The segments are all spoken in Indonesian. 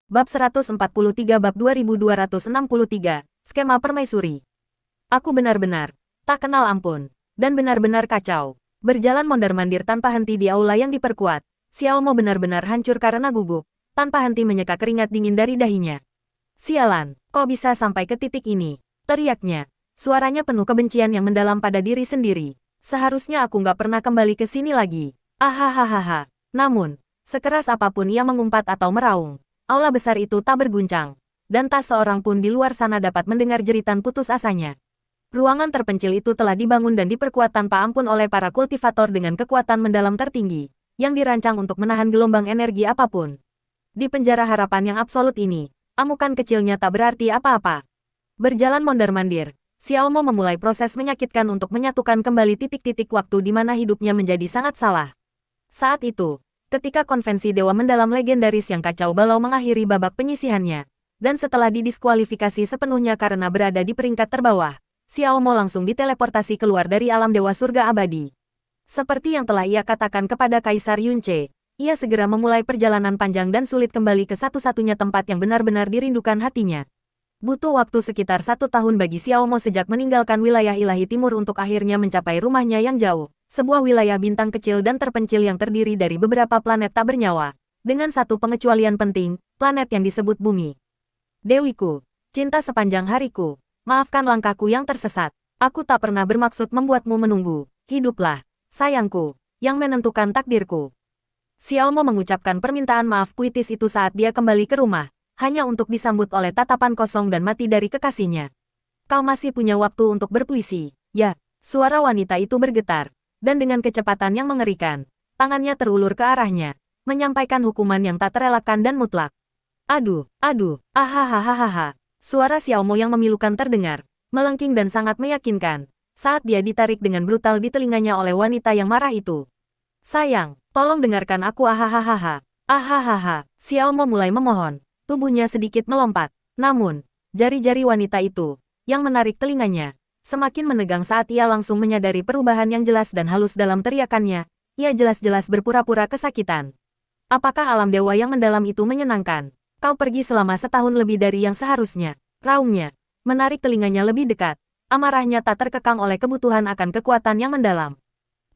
Bab 143 Bab 2263, Skema Permaisuri. Aku benar-benar tak kenal ampun, dan benar-benar kacau. Berjalan mondar-mandir tanpa henti di aula yang diperkuat, Xiao Mo benar-benar hancur karena gugup, tanpa henti menyeka keringat dingin dari dahinya. Sialan, kok bisa sampai ke titik ini? Teriaknya. Suaranya penuh kebencian yang mendalam pada diri sendiri. Seharusnya aku nggak pernah kembali ke sini lagi. Ahahaha. Namun, sekeras apapun ia mengumpat atau meraung, aula besar itu tak berguncang, dan tak seorang pun di luar sana dapat mendengar jeritan putus asanya. Ruangan terpencil itu telah dibangun dan diperkuat tanpa ampun oleh para kultivator dengan kekuatan mendalam tertinggi, yang dirancang untuk menahan gelombang energi apapun. Di penjara harapan yang absolut ini, amukan kecilnya tak berarti apa-apa. Berjalan mondar-mandir, Xiao Mo memulai proses menyakitkan untuk menyatukan kembali titik-titik waktu di mana hidupnya menjadi sangat salah. Saat itu, ketika konvensi Dewa Mendalam legendaris yang kacau balau mengakhiri babak penyisihannya, dan setelah didiskualifikasi sepenuhnya karena berada di peringkat terbawah, Xiao Mo langsung diteleportasi keluar dari alam Dewa Surga Abadi. Seperti yang telah ia katakan kepada Kaisar Yunce, ia segera memulai perjalanan panjang dan sulit kembali ke satu-satunya tempat yang benar-benar dirindukan hatinya. Butuh waktu sekitar 1 tahun bagi Xiao Mo sejak meninggalkan wilayah ilahi timur untuk akhirnya mencapai rumahnya yang jauh, sebuah wilayah bintang kecil dan terpencil yang terdiri dari beberapa planet tak bernyawa, dengan satu pengecualian penting, planet yang disebut Bumi. Dewiku, cinta sepanjang hariku, maafkan langkahku yang tersesat. Aku tak pernah bermaksud membuatmu menunggu. Hiduplah, sayangku, yang menentukan takdirku. Xiao Mo mengucapkan permintaan maaf puitis itu saat dia kembali ke rumah, hanya untuk disambut oleh tatapan kosong dan mati dari kekasihnya. Kau masih punya waktu untuk berpuisi, ya? Suara wanita itu bergetar, dan dengan kecepatan yang mengerikan, tangannya terulur ke arahnya, menyampaikan hukuman yang tak terelakkan dan mutlak. Aduh, ahahaha. Suara Xiao Mo yang memilukan terdengar, melengking dan sangat meyakinkan, saat dia ditarik dengan brutal di telinganya oleh wanita yang marah itu. Sayang, tolong dengarkan aku ahahaha. Ahahaha, Xiao Mo mulai memohon, tubuhnya sedikit melompat, namun, jari-jari wanita itu, yang menarik telinganya, semakin menegang saat ia langsung menyadari perubahan yang jelas dan halus dalam teriakannya, ia jelas-jelas berpura-pura kesakitan. Apakah alam dewa yang mendalam itu menyenangkan? Kau pergi selama setahun lebih dari yang seharusnya. Raungnya, menarik telinganya lebih dekat. Amarahnya tak terkekang oleh kebutuhan akan kekuatan yang mendalam.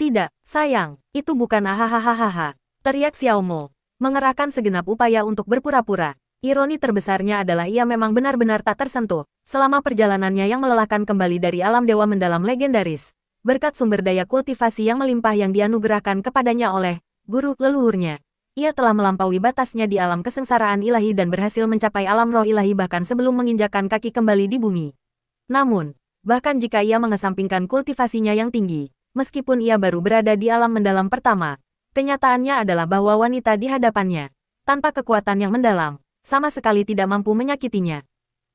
Tidak, sayang, itu bukan ahahaha. Teriak Xiao Mo, mengerahkan segenap upaya untuk berpura-pura. Ironi terbesarnya adalah ia memang benar-benar tak tersentuh, selama perjalanannya yang melelahkan kembali dari alam dewa mendalam legendaris. Berkat sumber daya kultivasi yang melimpah yang dianugerahkan kepadanya oleh guru leluhurnya. Ia telah melampaui batasnya di alam kesengsaraan ilahi dan berhasil mencapai alam roh ilahi bahkan sebelum menginjakkan kaki kembali di bumi. Namun, bahkan jika ia mengesampingkan kultivasinya yang tinggi, meskipun ia baru berada di alam mendalam pertama, kenyataannya adalah bahwa wanita di hadapannya, tanpa kekuatan yang mendalam, sama sekali tidak mampu menyakitinya.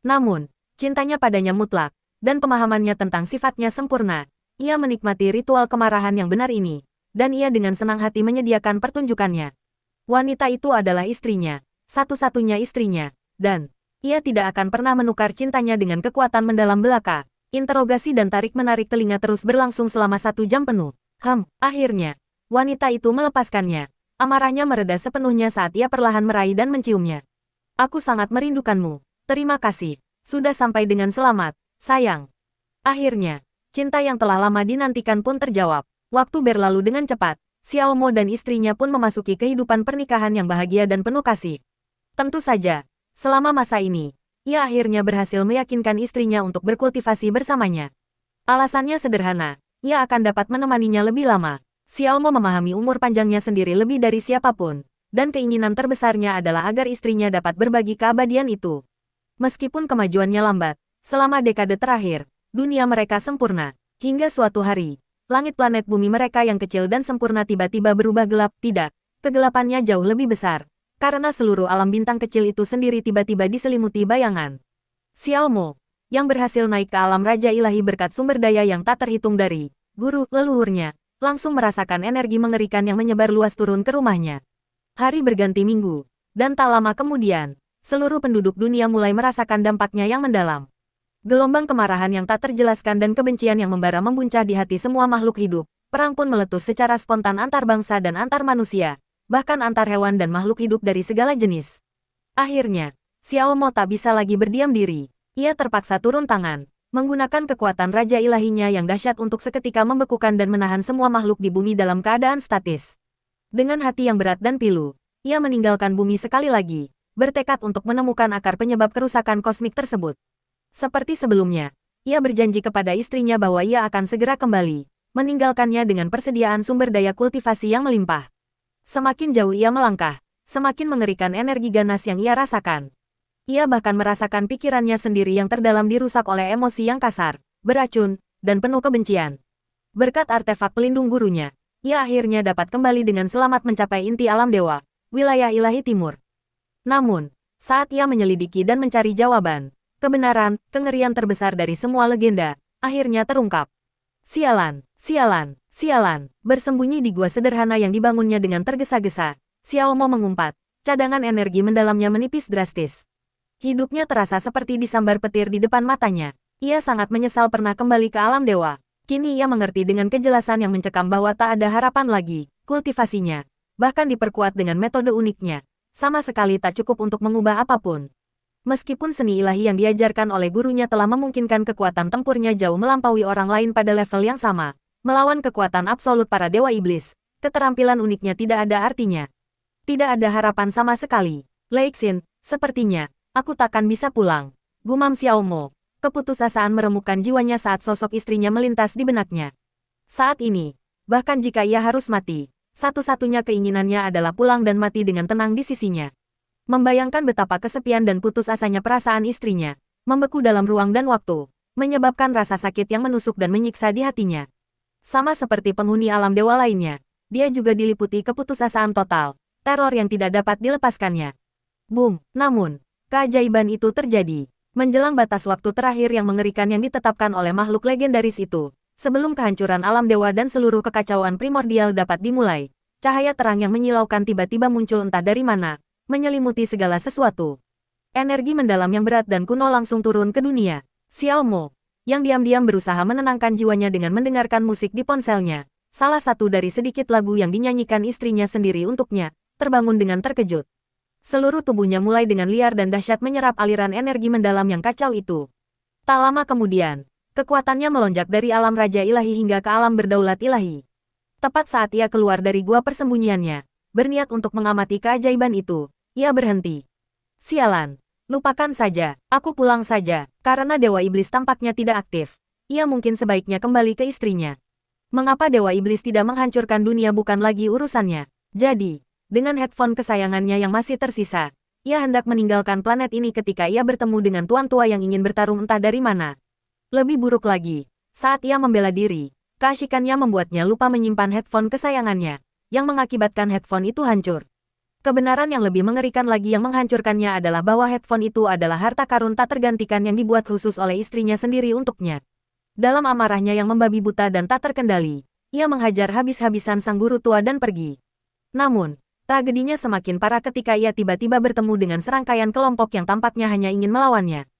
Namun, cintanya padanya mutlak, dan pemahamannya tentang sifatnya sempurna. Ia menikmati ritual kemarahan yang benar ini, dan ia dengan senang hati menyediakan pertunjukannya. Wanita itu adalah istrinya, satu-satunya istrinya, dan ia tidak akan pernah menukar cintanya dengan kekuatan mendalam belaka. Interogasi dan tarik-menarik telinga terus berlangsung selama 1 jam penuh. Akhirnya, wanita itu melepaskannya. Amarahnya mereda sepenuhnya saat ia perlahan meraih dan menciumnya. Aku sangat merindukanmu. Terima kasih. Sudah sampai dengan selamat, sayang. Akhirnya, cinta yang telah lama dinantikan pun terjawab. Waktu berlalu dengan cepat. Xiao Mo dan istrinya pun memasuki kehidupan pernikahan yang bahagia dan penuh kasih. Tentu saja, selama masa ini, ia akhirnya berhasil meyakinkan istrinya untuk berkultivasi bersamanya. Alasannya sederhana, ia akan dapat menemaninya lebih lama. Xiao Mo memahami umur panjangnya sendiri lebih dari siapapun, dan keinginan terbesarnya adalah agar istrinya dapat berbagi keabadian itu. Meskipun kemajuannya lambat, selama dekade terakhir, dunia mereka sempurna, hingga suatu hari, langit planet bumi mereka yang kecil dan sempurna tiba-tiba berubah gelap. Tidak, kegelapannya jauh lebih besar, karena seluruh alam bintang kecil itu sendiri tiba-tiba diselimuti bayangan. Xiao Mo, yang berhasil naik ke alam Raja Ilahi berkat sumber daya yang tak terhitung dari guru leluhurnya, langsung merasakan energi mengerikan yang menyebar luas turun ke rumahnya. Hari berganti minggu, dan tak lama kemudian, seluruh penduduk dunia mulai merasakan dampaknya yang mendalam. Gelombang kemarahan yang tak terjelaskan dan kebencian yang membara membuncah di hati semua makhluk hidup. Perang pun meletus secara spontan antar bangsa dan antar manusia, bahkan antar hewan dan makhluk hidup dari segala jenis. Akhirnya, Xiao Mo tak bisa lagi berdiam diri. Ia terpaksa turun tangan, menggunakan kekuatan Raja Ilahinya yang dahsyat untuk seketika membekukan dan menahan semua makhluk di bumi dalam keadaan statis. Dengan hati yang berat dan pilu, ia meninggalkan bumi sekali lagi, bertekad untuk menemukan akar penyebab kerusakan kosmik tersebut. Seperti sebelumnya, ia berjanji kepada istrinya bahwa ia akan segera kembali, meninggalkannya dengan persediaan sumber daya kultivasi yang melimpah. Semakin jauh ia melangkah, semakin mengerikan energi ganas yang ia rasakan. Ia bahkan merasakan pikirannya sendiri yang terdalam dirusak oleh emosi yang kasar, beracun, dan penuh kebencian. Berkat artefak pelindung gurunya, ia akhirnya dapat kembali dengan selamat mencapai inti alam dewa, wilayah ilahi timur. Namun, saat ia menyelidiki dan mencari jawaban, kebenaran, kengerian terbesar dari semua legenda, akhirnya terungkap. Sialan, sialan, sialan, bersembunyi di gua sederhana yang dibangunnya dengan tergesa-gesa, Xiao Mo mengumpat, cadangan energi mendalamnya menipis drastis. Hidupnya terasa seperti disambar petir di depan matanya. Ia sangat menyesal pernah kembali ke alam dewa. Kini ia mengerti dengan kejelasan yang mencekam bahwa tak ada harapan lagi. Kultivasinya, bahkan diperkuat dengan metode uniknya, sama sekali tak cukup untuk mengubah apapun. Meskipun seni ilahi yang diajarkan oleh gurunya telah memungkinkan kekuatan tempurnya jauh melampaui orang lain pada level yang sama, melawan kekuatan absolut para dewa iblis, keterampilan uniknya tidak ada artinya. Tidak ada harapan sama sekali. Leixin, sepertinya, aku takkan bisa pulang. Gumam Xiao Mo. Keputusasaan meremukkan jiwanya saat sosok istrinya melintas di benaknya. Saat ini, bahkan jika ia harus mati, satu-satunya keinginannya adalah pulang dan mati dengan tenang di sisinya. Membayangkan betapa kesepian dan putus asanya perasaan istrinya, membeku dalam ruang dan waktu, menyebabkan rasa sakit yang menusuk dan menyiksa di hatinya. Sama seperti penghuni alam dewa lainnya, dia juga diliputi keputusasaan total, teror yang tidak dapat dilepaskannya. Boom! Namun, keajaiban itu terjadi. Menjelang batas waktu terakhir yang mengerikan yang ditetapkan oleh makhluk legendaris itu, sebelum kehancuran alam dewa dan seluruh kekacauan primordial dapat dimulai, cahaya terang yang menyilaukan tiba-tiba muncul entah dari mana, menyelimuti segala sesuatu. Energi mendalam yang berat dan kuno langsung turun ke dunia. Xiao Mo, yang diam-diam berusaha menenangkan jiwanya dengan mendengarkan musik di ponselnya, salah satu dari sedikit lagu yang dinyanyikan istrinya sendiri untuknya, terbangun dengan terkejut. Seluruh tubuhnya mulai dengan liar dan dahsyat menyerap aliran energi mendalam yang kacau itu. Tak lama kemudian, kekuatannya melonjak dari alam raja ilahi hingga ke alam berdaulat ilahi. Tepat saat ia keluar dari gua persembunyiannya, berniat untuk mengamati keajaiban itu, ia berhenti. Sialan, lupakan saja, aku pulang saja, karena Dewa Iblis tampaknya tidak aktif. Ia mungkin sebaiknya kembali ke istrinya. Mengapa Dewa Iblis tidak menghancurkan dunia bukan lagi urusannya. Jadi, dengan headphone kesayangannya yang masih tersisa, ia hendak meninggalkan planet ini ketika ia bertemu dengan tuan tua yang ingin bertarung entah dari mana. Lebih buruk lagi, saat ia membela diri, keasikannya membuatnya lupa menyimpan headphone kesayangannya, yang mengakibatkan headphone itu hancur. Kebenaran yang lebih mengerikan lagi yang menghancurkannya adalah bahwa headphone itu adalah harta karun tak tergantikan yang dibuat khusus oleh istrinya sendiri untuknya. Dalam amarahnya yang membabi buta dan tak terkendali, ia menghajar habis-habisan sang guru tua dan pergi. Namun, tragedinya semakin parah ketika ia tiba-tiba bertemu dengan serangkaian kelompok yang tampaknya hanya ingin melawannya.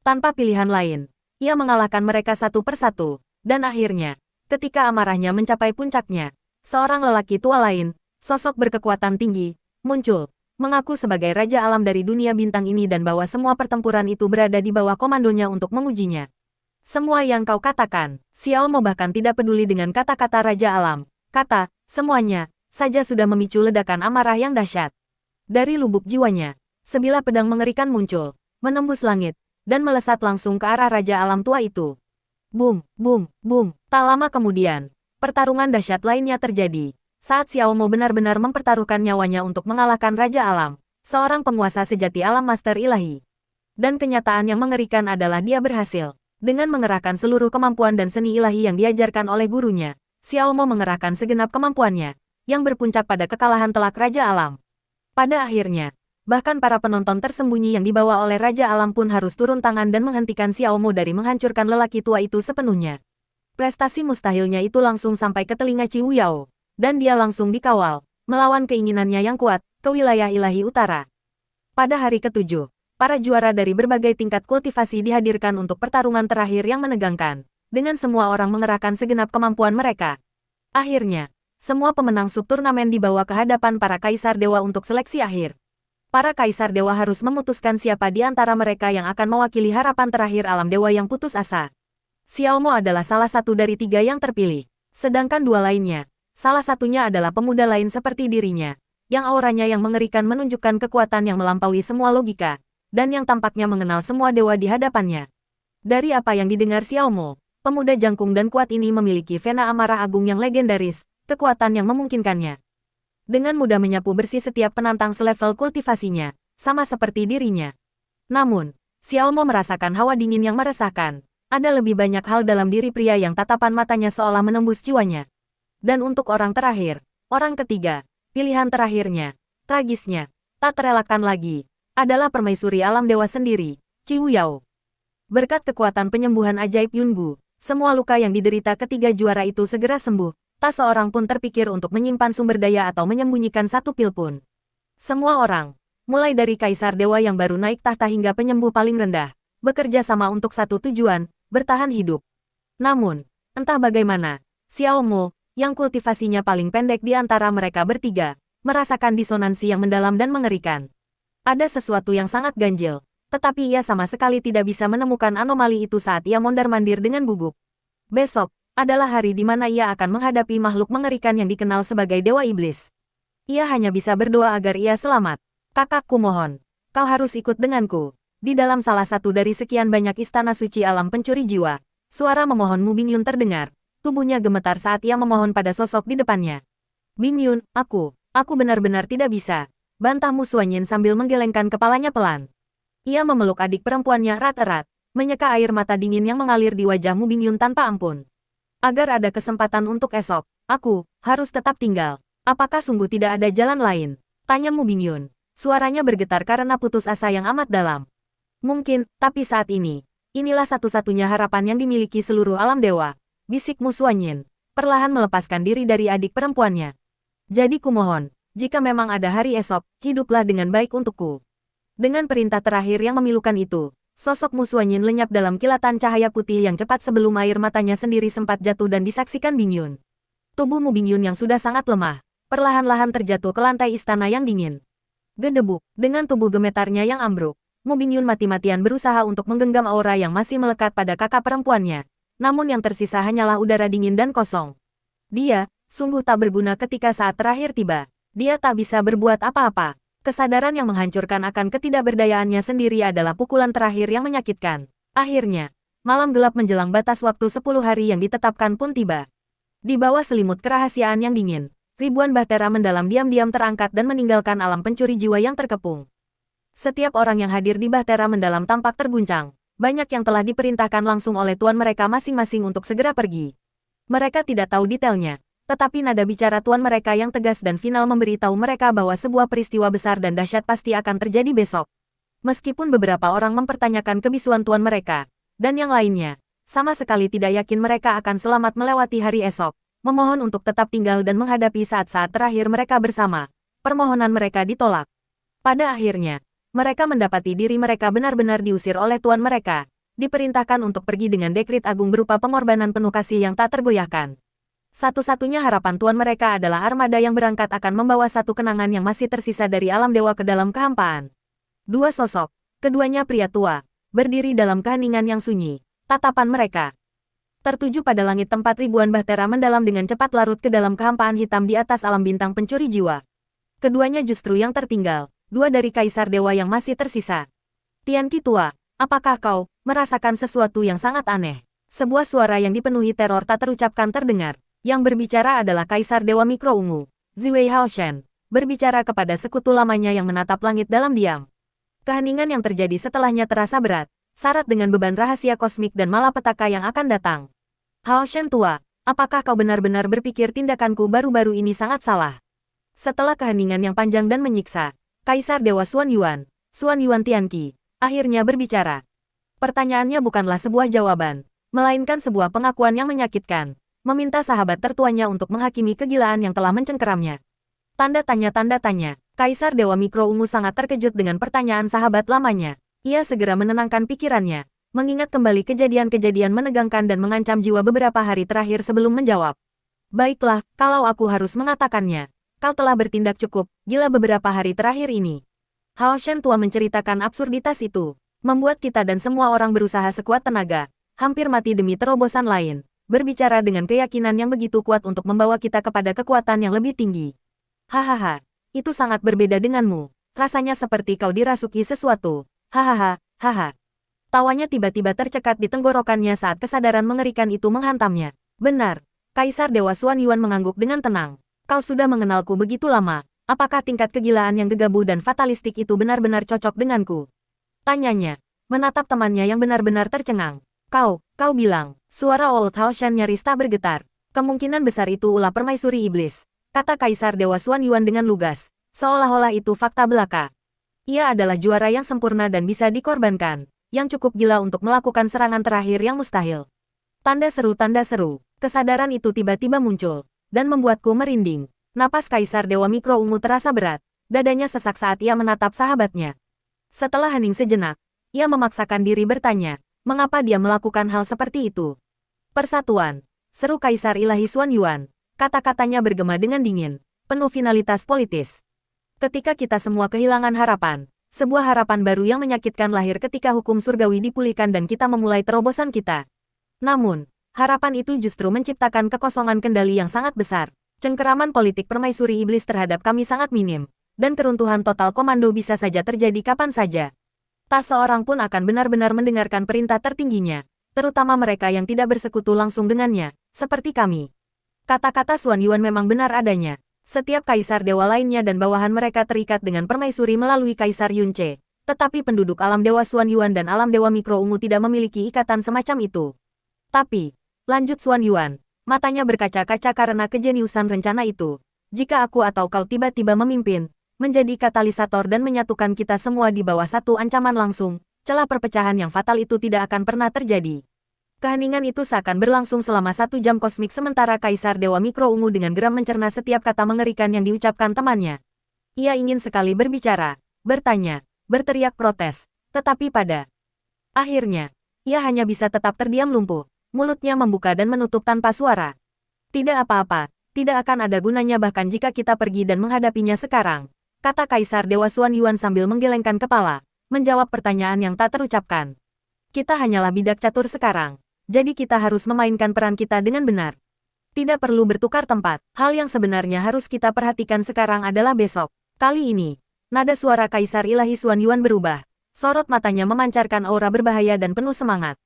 Tanpa pilihan lain, ia mengalahkan mereka satu persatu, dan akhirnya, ketika amarahnya mencapai puncaknya, seorang lelaki tua lain, sosok berkekuatan tinggi, muncul, mengaku sebagai Raja Alam dari dunia bintang ini dan bahwa semua pertempuran itu berada di bawah komandonya untuk mengujinya. Semua yang kau katakan, Xiao Mo bahkan tidak peduli dengan kata-kata Raja Alam. Kata, semuanya, saja sudah memicu ledakan amarah yang dahsyat. Dari lubuk jiwanya, sebilah pedang mengerikan muncul, menembus langit, dan melesat langsung ke arah Raja Alam tua itu. Boom, boom, boom. Tak lama kemudian, pertarungan dahsyat lainnya terjadi. Saat Xiao Mo benar-benar mempertaruhkan nyawanya untuk mengalahkan Raja Alam, seorang penguasa sejati alam master ilahi. Dan kenyataan yang mengerikan adalah dia berhasil. Dengan mengerahkan seluruh kemampuan dan seni ilahi yang diajarkan oleh gurunya, Xiao Mo mengerahkan segenap kemampuannya, yang berpuncak pada kekalahan telak Raja Alam. Pada akhirnya, bahkan para penonton tersembunyi yang dibawa oleh Raja Alam pun harus turun tangan dan menghentikan Xiao Mo dari menghancurkan lelaki tua itu sepenuhnya. Prestasi mustahilnya itu langsung sampai ke telinga Qiu Yao. Dan dia langsung dikawal, melawan keinginannya yang kuat, ke wilayah ilahi utara. Pada hari ke-7, para juara dari berbagai tingkat kultivasi dihadirkan untuk pertarungan terakhir yang menegangkan, dengan semua orang mengerahkan segenap kemampuan mereka. Akhirnya, semua pemenang subturnamen dibawa ke hadapan para kaisar dewa untuk seleksi akhir. Para kaisar dewa harus memutuskan siapa di antara mereka yang akan mewakili harapan terakhir alam dewa yang putus asa. Xiao Mo adalah salah satu dari 3 yang terpilih. Sedangkan 2 lainnya, salah satunya adalah pemuda lain seperti dirinya, yang auranya yang mengerikan menunjukkan kekuatan yang melampaui semua logika, dan yang tampaknya mengenal semua dewa di hadapannya. Dari apa yang didengar Xiao Mo, pemuda jangkung dan kuat ini memiliki vena amarah agung yang legendaris, kekuatan yang memungkinkannya dengan mudah menyapu bersih setiap penantang selevel kultivasinya, sama seperti dirinya. Namun, Xiao Mo merasakan hawa dingin yang meresahkan. Ada lebih banyak hal dalam diri pria yang tatapan matanya seolah menembus jiwanya. Dan untuk orang terakhir, orang ketiga, pilihan terakhirnya, tragisnya, tak terelakkan lagi, adalah permaisuri alam dewa sendiri, Qiwu Yao. Berkat kekuatan penyembuhan ajaib Yungu, semua luka yang diderita ketiga juara itu segera sembuh. Tak seorang pun terpikir untuk menyimpan sumber daya atau menyembunyikan satu pil pun. Semua orang, mulai dari kaisar dewa yang baru naik tahta hingga penyembuh paling rendah, bekerja sama untuk satu tujuan, bertahan hidup. Namun, entah bagaimana, Xiao Mo, yang kultivasinya paling pendek di antara mereka bertiga, merasakan disonansi yang mendalam dan mengerikan. Ada sesuatu yang sangat ganjil, tetapi ia sama sekali tidak bisa menemukan anomali itu saat ia mondar-mandir dengan gugup. Besok adalah hari di mana ia akan menghadapi makhluk mengerikan yang dikenal sebagai Dewa Iblis. Ia hanya bisa berdoa agar ia selamat. Kakakku mohon, kau harus ikut denganku. Di dalam salah satu dari sekian banyak istana suci alam pencuri jiwa, suara memohon Mu Bingyun terdengar. Tubuhnya gemetar saat ia memohon pada sosok di depannya. Bingyun, aku benar-benar tidak bisa. Bantah Mu Suanyin sambil menggelengkan kepalanya pelan. Ia memeluk adik perempuannya erat-erat, menyeka air mata dingin yang mengalir di wajah Mu Bingyun tanpa ampun. Agar ada kesempatan untuk esok, aku harus tetap tinggal. Apakah sungguh tidak ada jalan lain? Tanya Mu Bingyun. Suaranya bergetar karena putus asa yang amat dalam. Mungkin, tapi saat ini, inilah satu-satunya harapan yang dimiliki seluruh alam dewa. Bisik Mu Suanyin, perlahan melepaskan diri dari adik perempuannya. Jadi kumohon, jika memang ada hari esok, hiduplah dengan baik untukku. Dengan perintah terakhir yang memilukan itu, sosok Mu Suanyin lenyap dalam kilatan cahaya putih yang cepat sebelum air matanya sendiri sempat jatuh dan disaksikan Bingyun. Tubuh Mu Bingyun yang sudah sangat lemah, perlahan-lahan terjatuh ke lantai istana yang dingin. Gedebuk, dengan tubuh gemetarnya yang ambruk, Mu Bingyun mati-matian berusaha untuk menggenggam aura yang masih melekat pada kakak perempuannya. Namun yang tersisa hanyalah udara dingin dan kosong. Dia, sungguh tak berguna ketika saat terakhir tiba. Dia tak bisa berbuat apa-apa. Kesadaran yang menghancurkan akan ketidakberdayaannya sendiri adalah pukulan terakhir yang menyakitkan. Akhirnya, malam gelap menjelang batas waktu 10 hari yang ditetapkan pun tiba. Di bawah selimut kerahasiaan yang dingin, ribuan bahtera mendalam diam-diam terangkat dan meninggalkan alam pencuri jiwa yang terkepung. Setiap orang yang hadir di bahtera mendalam tampak terguncang. Banyak yang telah diperintahkan langsung oleh tuan mereka masing-masing untuk segera pergi. Mereka tidak tahu detailnya. Tetapi nada bicara tuan mereka yang tegas dan final memberitahu mereka bahwa sebuah peristiwa besar dan dahsyat pasti akan terjadi besok. Meskipun beberapa orang mempertanyakan kebisuan tuan mereka, dan yang lainnya, sama sekali tidak yakin mereka akan selamat melewati hari esok, memohon untuk tetap tinggal dan menghadapi saat-saat terakhir mereka bersama. Permohonan mereka ditolak. Pada akhirnya, mereka mendapati diri mereka benar-benar diusir oleh tuan mereka, diperintahkan untuk pergi dengan dekrit agung berupa pengorbanan penuh kasih yang tak tergoyahkan. Satu-satunya harapan tuan mereka adalah armada yang berangkat akan membawa satu kenangan yang masih tersisa dari alam dewa ke dalam kehampaan. Dua sosok, keduanya pria tua, berdiri dalam keheningan yang sunyi. Tatapan mereka tertuju pada langit tempat ribuan bahtera mendalam dengan cepat larut ke dalam kehampaan hitam di atas alam bintang pencuri jiwa. Keduanya justru yang tertinggal, dua dari kaisar dewa yang masih tersisa. Tianqi tua, apakah kau merasakan sesuatu yang sangat aneh? Sebuah suara yang dipenuhi teror tak terucapkan terdengar. Yang berbicara adalah Kaisar Dewa Mikro Ungu, Ziwei Haoshen, berbicara kepada sekutu lamanya yang menatap langit dalam diam. Keheningan yang terjadi setelahnya terasa berat, syarat dengan beban rahasia kosmik dan malapetaka yang akan datang. Haoshen tua, apakah kau benar-benar berpikir tindakanku baru-baru ini sangat salah? Setelah keheningan yang panjang dan menyiksa, Kaisar Dewa Xuan Yuan Tianqi, akhirnya berbicara. Pertanyaannya bukanlah sebuah jawaban, melainkan sebuah pengakuan yang menyakitkan. Meminta sahabat tertuanya untuk menghakimi kegilaan yang telah mencengkeramnya. Tanda tanya. Kaisar Dewa Mikro Ungu sangat terkejut dengan pertanyaan sahabat lamanya. Ia segera menenangkan pikirannya, mengingat kembali kejadian-kejadian menegangkan dan mengancam jiwa beberapa hari terakhir sebelum menjawab. Baiklah, kalau aku harus mengatakannya, kau telah bertindak cukup gila beberapa hari terakhir ini. Hao Shen tua menceritakan absurditas itu. Membuat kita dan semua orang berusaha sekuat tenaga, hampir mati demi terobosan lain. Berbicara dengan keyakinan yang begitu kuat untuk membawa kita kepada kekuatan yang lebih tinggi. Hahaha, itu sangat berbeda denganmu. Rasanya seperti kau dirasuki sesuatu. Hahaha, haha. Tawanya tiba-tiba tercekat di tenggorokannya saat kesadaran mengerikan itu menghantamnya. Benar, Kaisar Dewa Xuan Yuan mengangguk dengan tenang. Kau sudah mengenalku begitu lama. Apakah tingkat kegilaan yang gegabah dan fatalistik itu benar-benar cocok denganku? Tanyanya, menatap temannya yang benar-benar tercengang. Kau bilang, suara Old Hao Shen nyaris tak bergetar. Kemungkinan besar itu ulah permaisuri iblis, kata Kaisar Dewa Xuan Yuan dengan lugas, seolah-olah itu fakta belaka. Ia adalah juara yang sempurna dan bisa dikorbankan, yang cukup gila untuk melakukan serangan terakhir yang mustahil. Tanda seru, kesadaran itu tiba-tiba muncul, dan membuatku merinding. Napas Kaisar Dewa Mikro Ungu terasa berat, dadanya sesak saat ia menatap sahabatnya. Setelah hening sejenak, ia memaksakan diri bertanya, mengapa dia melakukan hal seperti itu? Persatuan, seru Kaisar Ilahi Xuan Yuan, kata-katanya bergema dengan dingin, penuh finalitas politis. Ketika kita semua kehilangan harapan, sebuah harapan baru yang menyakitkan lahir ketika hukum surgawi dipulihkan dan kita memulai terobosan kita. Namun, harapan itu justru menciptakan kekosongan kendali yang sangat besar. Cengkeraman politik permaisuri iblis terhadap kami sangat minim, dan keruntuhan total komando bisa saja terjadi kapan saja. Tak seorang pun akan benar-benar mendengarkan perintah tertingginya, terutama mereka yang tidak bersekutu langsung dengannya, seperti kami. Kata-kata Xuan Yuan memang benar adanya. Setiap kaisar dewa lainnya dan bawahan mereka terikat dengan permaisuri melalui Kaisar Yunce, tetapi penduduk alam dewa Xuan Yuan dan alam dewa Mikro Ungu tidak memiliki ikatan semacam itu. Tapi, lanjut Xuan Yuan, matanya berkaca-kaca karena kejeniusan rencana itu. Jika aku atau kau tiba-tiba memimpin, menjadi katalisator dan menyatukan kita semua di bawah satu ancaman langsung, celah perpecahan yang fatal itu tidak akan pernah terjadi. Keheningan itu seakan berlangsung selama 1 jam kosmik sementara Kaisar Dewa Mikro Ungu dengan geram mencerna setiap kata mengerikan yang diucapkan temannya. Ia ingin sekali berbicara, bertanya, berteriak protes, tetapi pada akhirnya, ia hanya bisa tetap terdiam lumpuh. Mulutnya membuka dan menutup tanpa suara. Tidak apa-apa, tidak akan ada gunanya bahkan jika kita pergi dan menghadapinya sekarang, kata Kaisar Dewa Xuan Yuan sambil menggelengkan kepala, menjawab pertanyaan yang tak terucapkan. Kita hanyalah bidak catur sekarang, jadi kita harus memainkan peran kita dengan benar. Tidak perlu bertukar tempat, hal yang sebenarnya harus kita perhatikan sekarang adalah besok. Kali ini, nada suara Kaisar Ilahi Xuan Yuan berubah, sorot matanya memancarkan aura berbahaya dan penuh semangat.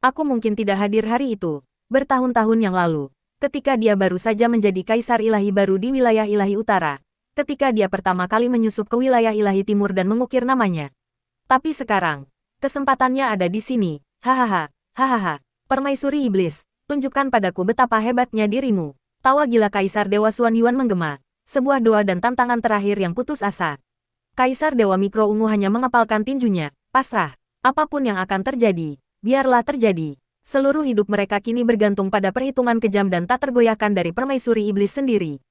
Aku mungkin tidak hadir hari itu, bertahun-tahun yang lalu, ketika dia baru saja menjadi Kaisar Ilahi baru di wilayah Ilahi Utara, ketika dia pertama kali menyusup ke wilayah Ilahi Timur dan mengukir namanya. Tapi sekarang, kesempatannya ada di sini, hahaha, hahaha, permaisuri iblis, tunjukkan padaku betapa hebatnya dirimu. Tawa gila Kaisar Dewa Xuan Yuan menggema, sebuah doa dan tantangan terakhir yang putus asa. Kaisar Dewa Mikro Ungu hanya mengepalkan tinjunya, pasrah, apapun yang akan terjadi. Biarlah terjadi. Seluruh hidup mereka kini bergantung pada perhitungan kejam dan tak tergoyahkan dari permaisuri iblis sendiri.